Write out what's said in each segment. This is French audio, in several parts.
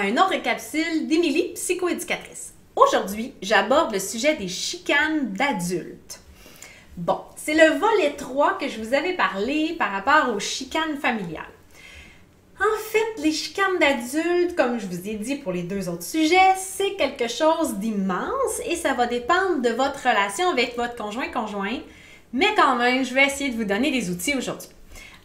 à une autre capsule d'Émilie, psychoéducatrice. Aujourd'hui, j'aborde le sujet des chicanes d'adultes. Bon, c'est le volet 3 que je vous avais parlé par rapport aux chicanes familiales. En fait, les chicanes d'adultes, comme je vous ai dit pour les deux autres sujets, c'est quelque chose d'immense et ça va dépendre de votre relation avec votre conjoint-conjointe, mais quand même, je vais essayer de vous donner des outils aujourd'hui.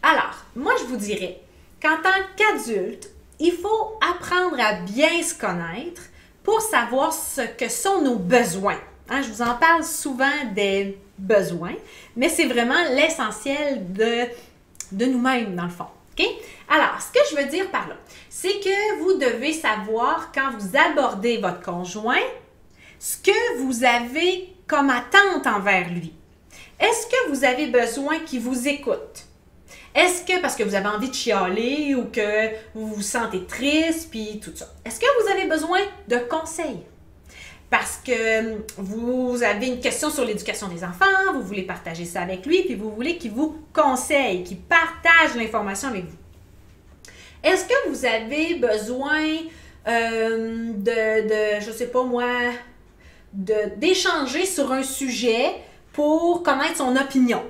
Alors, moi je vous dirais qu'en tant qu'adulte, il faut apprendre à bien se connaître pour savoir ce que sont nos besoins. Hein, je vous en parle souvent des besoins, mais c'est vraiment l'essentiel de nous-mêmes dans le fond. Okay? Alors, ce que je veux dire par là, c'est que vous devez savoir quand vous abordez votre conjoint, ce que vous avez comme attente envers lui. Est-ce que vous avez besoin qu'il vous écoute? Est-ce que, parce que vous avez envie de chialer ou que vous vous sentez triste, puis tout ça, est-ce que vous avez besoin de conseils? Parce que vous avez une question sur l'éducation des enfants, vous voulez partager ça avec lui, puis vous voulez qu'il vous conseille, qu'il partage l'information avec vous. Est-ce que vous avez besoin je sais pas moi, d'échanger sur un sujet pour connaître son opinion?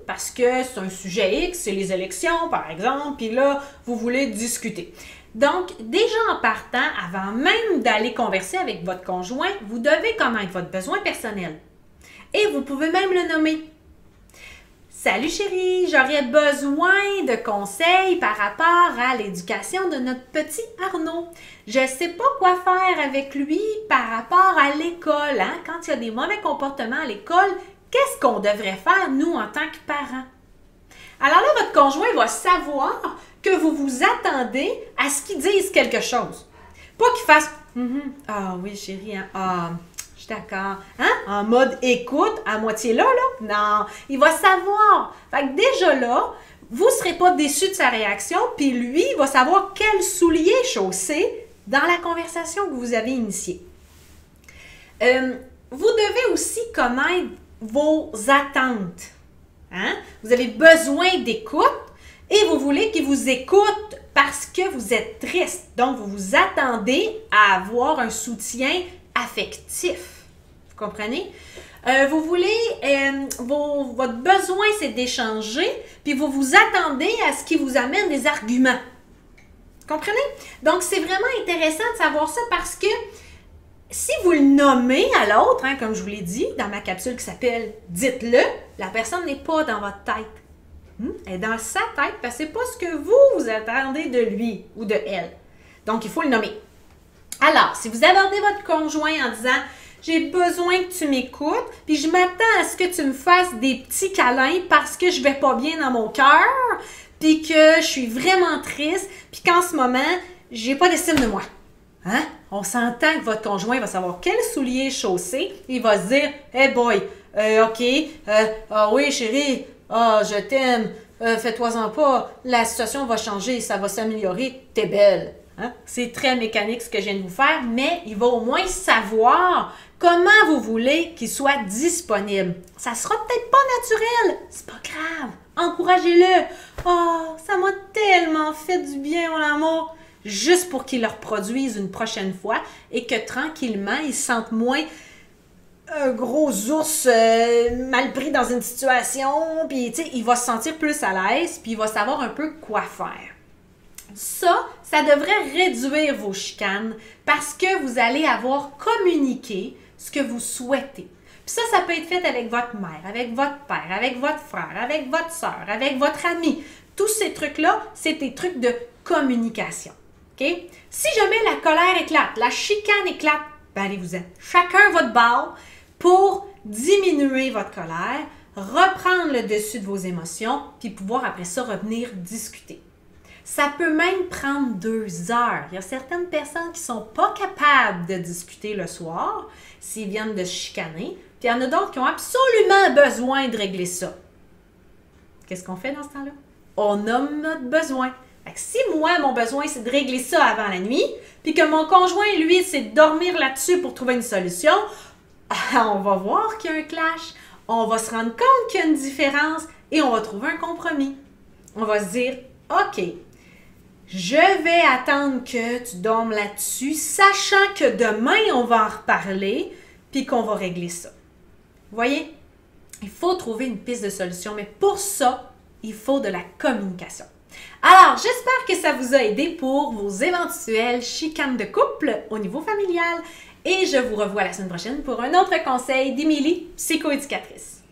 Parce que c'est un sujet X, c'est les élections par exemple, puis là, vous voulez discuter. Donc, déjà en partant, avant même d'aller converser avec votre conjoint, vous devez connaître votre besoin personnel. Et vous pouvez même le nommer. Salut chérie, j'aurais besoin de conseils par rapport à l'éducation de notre petit Arnaud. Je ne sais pas quoi faire avec lui par rapport à l'école. Hein? Quand il y a des mauvais comportements à l'école, qu'est-ce qu'on devrait faire, nous, en tant que parents? Alors là, votre conjoint va savoir que vous vous attendez à ce qu'il dise quelque chose. Pas qu'il fasse « Ah oui, chérie, hein? Ah, je suis d'accord. Hein? » En mode écoute, à moitié là. Non, il va savoir. Fait que déjà là, vous ne serez pas déçus de sa réaction, puis lui, il va savoir quel soulier chausser dans la conversation que vous avez initiée. Vous devez aussi connaître vos attentes. Hein? Vous avez besoin d'écoute et vous voulez qu'il vous écoute parce que vous êtes triste. Donc, vous vous attendez à avoir un soutien affectif. Vous comprenez? Vous voulez, votre besoin, c'est d'échanger, puis vous vous attendez à ce qu'il vous amène des arguments. Vous comprenez? Donc, c'est vraiment intéressant de savoir ça parce que si vous le nommez à l'autre, hein, comme je vous l'ai dit dans ma capsule qui s'appelle « Dites-le », la personne n'est pas dans votre tête. Elle est dans sa tête parce que ce n'est pas ce que vous attendez de lui ou de elle. Donc, il faut le nommer. Alors, si vous abordez votre conjoint en disant « J'ai besoin que tu m'écoutes, puis je m'attends à ce que tu me fasses des petits câlins parce que je ne vais pas bien dans mon cœur, puis que je suis vraiment triste, puis qu'en ce moment, j'ai pas d'estime de moi. » Hein? On s'entend que votre conjoint va savoir quel soulier chausser. Il va se dire « Hey boy, ok, ah oui chérie, je t'aime, fais-toi-en pas, la situation va changer, ça va s'améliorer, t'es belle. » Hein? C'est très mécanique ce que je viens de vous faire, mais il va au moins savoir comment vous voulez qu'il soit disponible. Ça sera peut-être pas naturel, c'est pas grave, encouragez-le. Oh, ça m'a tellement fait du bien mon amour. Juste pour qu'il le reproduise une prochaine fois et que tranquillement, il se sente moins un gros ours mal pris dans une situation, puis il va se sentir plus à l'aise, puis il va savoir un peu quoi faire. Ça devrait réduire vos chicanes parce que vous allez avoir communiqué ce que vous souhaitez. Puis ça peut être fait avec votre mère, avec votre père, avec votre frère, avec votre soeur, avec votre ami. Tous ces trucs-là, c'est des trucs de communication. Okay? Si jamais la colère éclate, la chicane éclate, ben allez-vous-en. Chacun votre bord pour diminuer votre colère, reprendre le dessus de vos émotions, puis pouvoir après ça revenir discuter. Ça peut même prendre 2 heures. Il y a certaines personnes qui ne sont pas capables de discuter le soir s'ils viennent de se chicaner, puis il y en a d'autres qui ont absolument besoin de régler ça. Qu'est-ce qu'on fait dans ce temps-là? On nomme notre besoin. Fait que si moi, mon besoin, c'est de régler ça avant la nuit, puis que mon conjoint, lui, c'est de dormir là-dessus pour trouver une solution, on va voir qu'il y a un clash, on va se rendre compte qu'il y a une différence et on va trouver un compromis. On va se dire, OK, Je vais attendre que tu dormes là-dessus, sachant que demain, on va en reparler, puis qu'on va régler ça. Vous voyez? Il faut trouver une piste de solution, mais pour ça, il faut de la communication. Alors, j'espère que ça vous a aidé pour vos éventuelles chicanes de couple au niveau familial et je vous revois la semaine prochaine pour un autre conseil d'Émilie, psychoéducatrice.